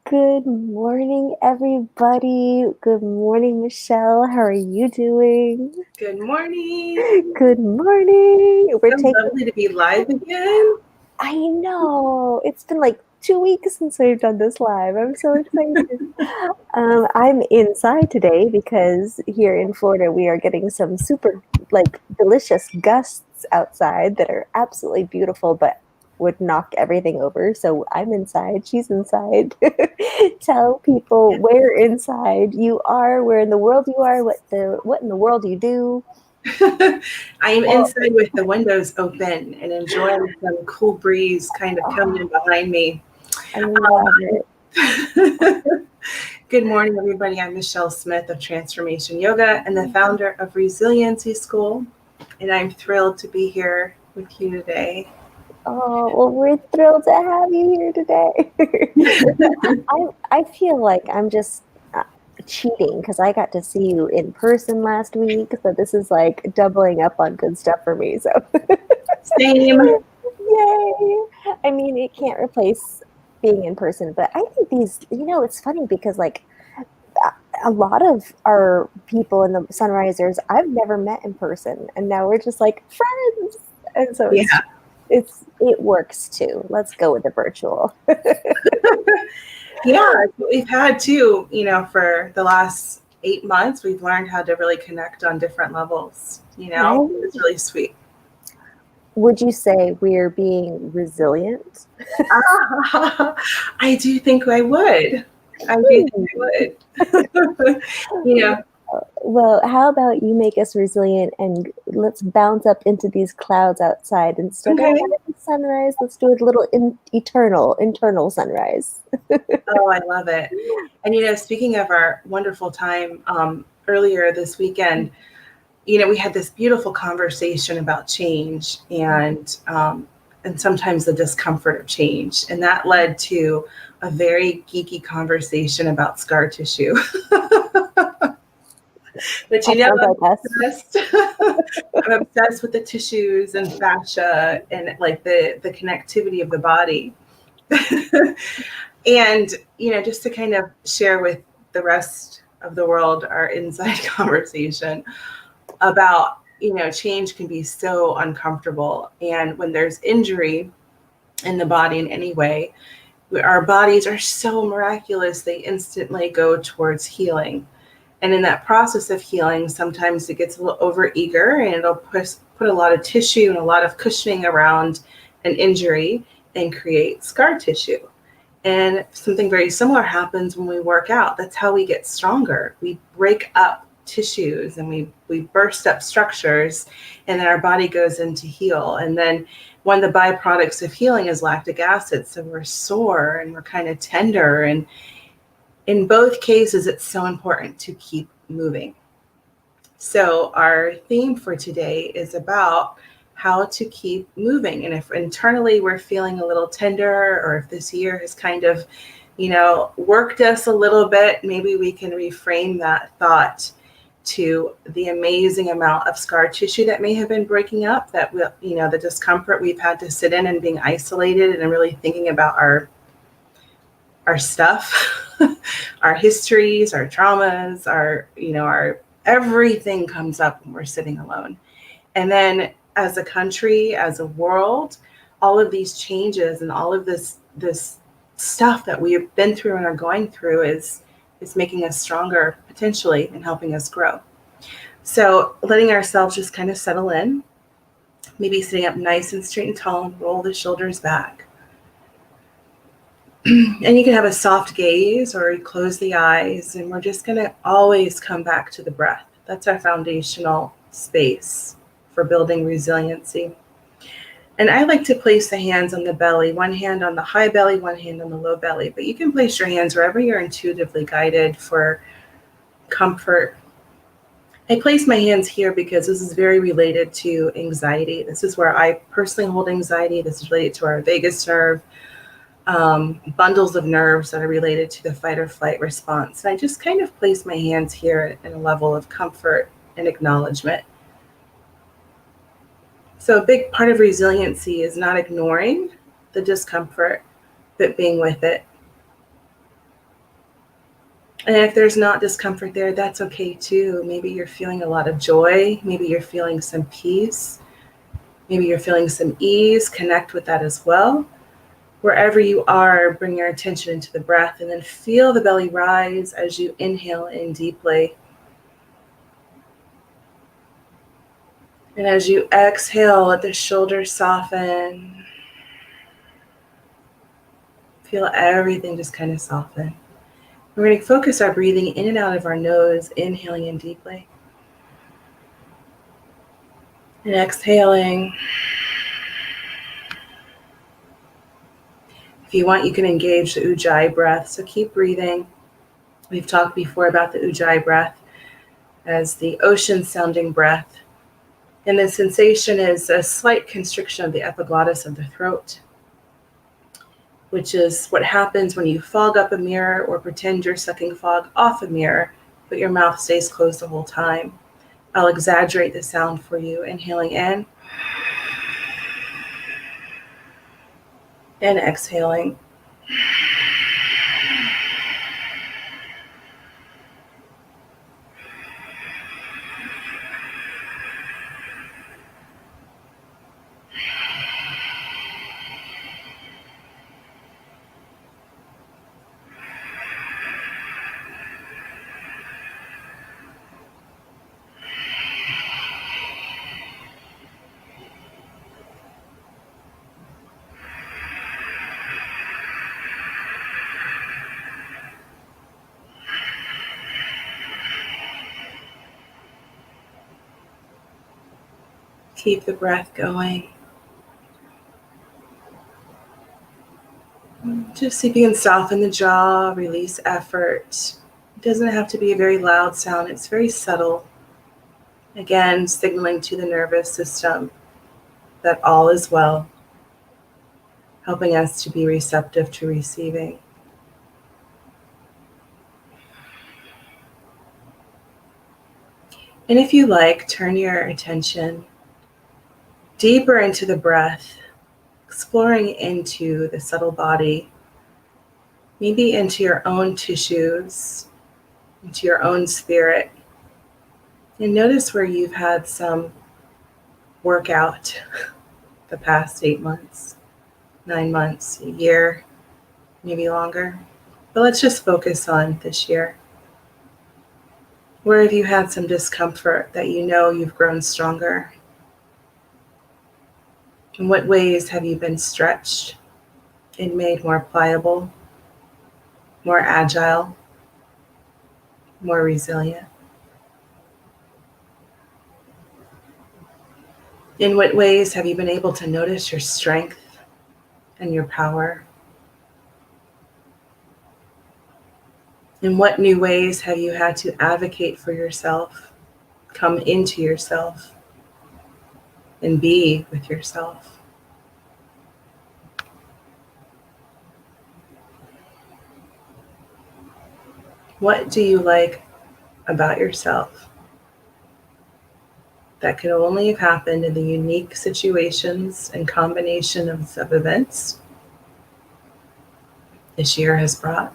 Good morning, everybody. Good morning, Michelle. How are you doing? Good morning. Good morning. We're So taking, lovely to be live again. I know, it's been like 2 weeks since we've done this live. I'm so excited. I'm inside today because here in Florida, we are getting some super, delicious gusts outside that are absolutely beautiful, but would knock everything over. So I'm inside, she's inside. Tell people where inside you are, where in the world you are, what in the world you do. I am Oh, inside with the windows open and enjoying some cool breeze kind of coming in oh, behind me. I love it. Good morning, everybody. I'm Michelle Smith of Transformation Yoga and the founder of Resiliency School. And I'm thrilled to be here with you today. Oh, well, we're thrilled to have you here today. I feel like I'm just cheating because I got to see you in person last week, so this is like doubling up on good stuff for me. So, Same. yay! I mean, it can't replace being in person, but I think it's funny because like a lot of our people in the Sunrisers I've never met in person, and now we're just like friends, and so Yeah. it works too. Let's go with the virtual. Yeah. We've had too, for the last 8 months, we've learned how to really connect on different levels. It's Right? really sweet. Would you say we're being resilient? I do think I would. I do think I would. you know, Well, how about you make us resilient and let's bounce up into these clouds outside instead of okay. having sunrise. Let's do a little internal sunrise. Oh, I love it. And speaking of our wonderful time earlier this weekend, we had this beautiful conversation about change and sometimes the discomfort of change, and that led to a very geeky conversation about scar tissue. But That sounds I'm like us. obsessed. I'm obsessed with the tissues and fascia and like the connectivity of the body. And just to kind of share with the rest of the world our inside conversation about change can be so uncomfortable, and when there's injury in the body in any way, our bodies are so miraculous, they instantly go towards healing. And in that process of healing, sometimes it gets a little overeager and it'll put a lot of tissue and a lot of cushioning around an injury and create scar tissue. And something very similar happens when we work out. That's how we get stronger. We break up tissues and we burst up structures, and then our body goes into heal. And then one of the byproducts of healing is lactic acid. So we're sore and we're kind of tender. And in both cases, it's so important to keep moving. So, our theme for today is about how to keep moving. And if internally we're feeling a little tender, or if this year has kind of, worked us a little bit, maybe we can reframe that thought to the amazing amount of scar tissue that may have been breaking up, that will, the discomfort we've had to sit in and being isolated and really thinking about our stuff, our histories, our traumas, our everything comes up when we're sitting alone. And then as a country, as a world, all of these changes and all of this stuff that we have been through and are going through is making us stronger potentially and helping us grow. So letting ourselves just kind of settle in, maybe sitting up nice and straight and tall and roll the shoulders back. And you can have a soft gaze or you close the eyes, and we're just going to always come back to the breath. That's our foundational space for building resiliency. And I like to place the hands on the belly, one hand on the high belly, one hand on the low belly. But you can place your hands wherever you're intuitively guided for comfort. I place my hands here because this is very related to anxiety. This is where I personally hold anxiety. This is related to our vagus nerve, bundles of nerves that are related to the fight or flight response. And I just kind of place my hands here in a level of comfort and acknowledgement. So a big part of resiliency is not ignoring the discomfort, but being with it. And if there's not discomfort there, that's okay too. Maybe you're feeling a lot of joy. Maybe you're feeling some peace. Maybe you're feeling some ease. Connect with that as well. Wherever you are, bring your attention into the breath and then feel the belly rise as you inhale in deeply. And as you exhale, let the shoulders soften. Feel everything just kind of soften. We're going to focus our breathing in and out of our nose, inhaling in deeply. And exhaling. If you want, you can engage the Ujjayi breath. So keep breathing. We've talked before about the Ujjayi breath as the ocean sounding breath. And the sensation is a slight constriction of the epiglottis of the throat, which is what happens when you fog up a mirror or pretend you're sucking fog off a mirror, but your mouth stays closed the whole time. I'll exaggerate the sound for you. Inhaling in and exhaling. Keep the breath going. Just see if you can soften the jaw, release effort. It doesn't have to be a very loud sound. It's very subtle. Again, signaling to the nervous system that all is well, helping us to be receptive to receiving. And if you like, turn your attention deeper into the breath, exploring into the subtle body, maybe into your own tissues, into your own spirit. And notice where you've had some workout the past 8 months, 9 months, a year, maybe longer. But let's just focus on this year. Where have you had some discomfort that you know you've grown stronger? In what ways have you been stretched and made more pliable, more agile, more resilient? In what ways have you been able to notice your strength and your power? In what new ways have you had to advocate for yourself, come into yourself, and be with yourself? What do you like about yourself that could only have happened in the unique situations and combination of events this year has brought?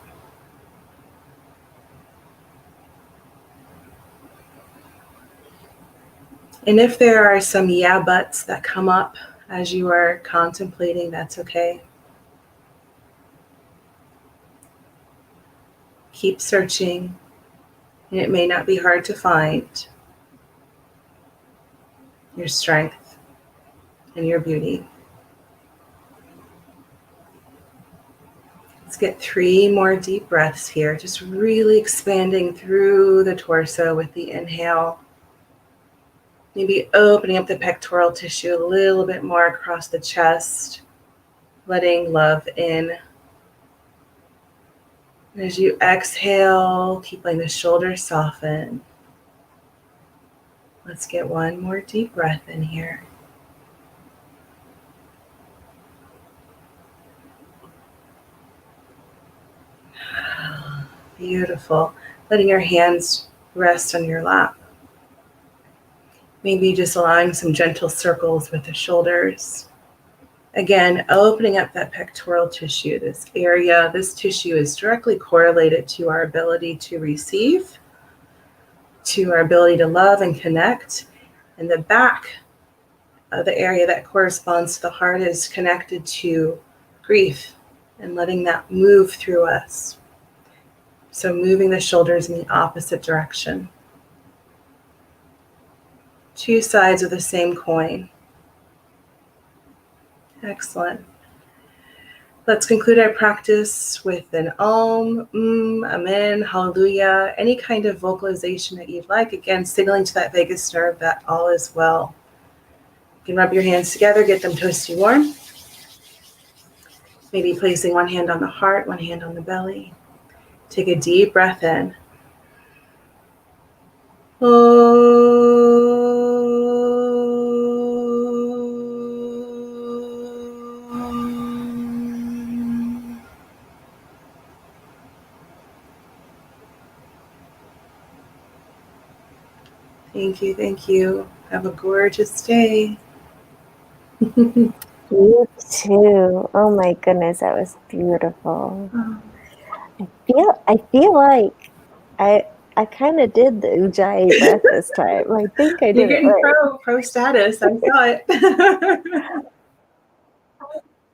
And if there are some yeah buts that come up as you are contemplating, that's okay. Keep searching, and it may not be hard to find your strength and your beauty. Let's get 3 more deep breaths here, just really expanding through the torso with the inhale. Maybe opening up the pectoral tissue a little bit more across the chest, letting love in. And as you exhale, keep letting the shoulders soften. Let's get 1 more deep breath in here. Beautiful. Letting your hands rest on your lap. Maybe just allowing some gentle circles with the shoulders. Again, opening up that pectoral tissue, this area. This tissue is directly correlated to our ability to receive, to our ability to love and connect. And the back of the area that corresponds to the heart is connected to grief and letting that move through us. So moving the shoulders in the opposite direction. Two sides of the same coin. Excellent. Let's conclude our practice with an Om, Amen, Hallelujah, any kind of vocalization that you'd like. Again, signaling to that vagus nerve that all is well. You can rub your hands together, get them toasty warm. Maybe placing one hand on the heart, one hand on the belly. Take a deep breath in. Thank you, thank you. Have a gorgeous day. You too. Oh my goodness, that was beautiful. I feel like I kind of did the Ujjayi breath this time. I think I did. You're getting it right. pro status. I saw it.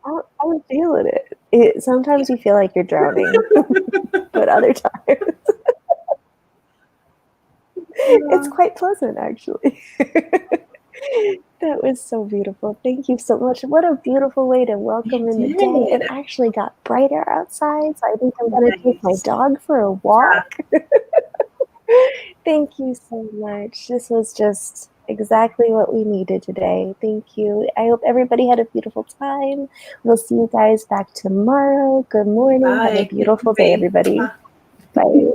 I'm feeling it. Sometimes you feel like you're drowning, but other times it's quite pleasant, actually. That was so beautiful. Thank you so much. What a beautiful way to welcome in the day. It actually got brighter outside, so I think I'm going to take my dog for a walk. Yeah. Thank you so much. This was just exactly what we needed today. Thank you. I hope everybody had a beautiful time. We'll see you guys back tomorrow. Good morning. Bye. Have a beautiful day, everybody. Bye.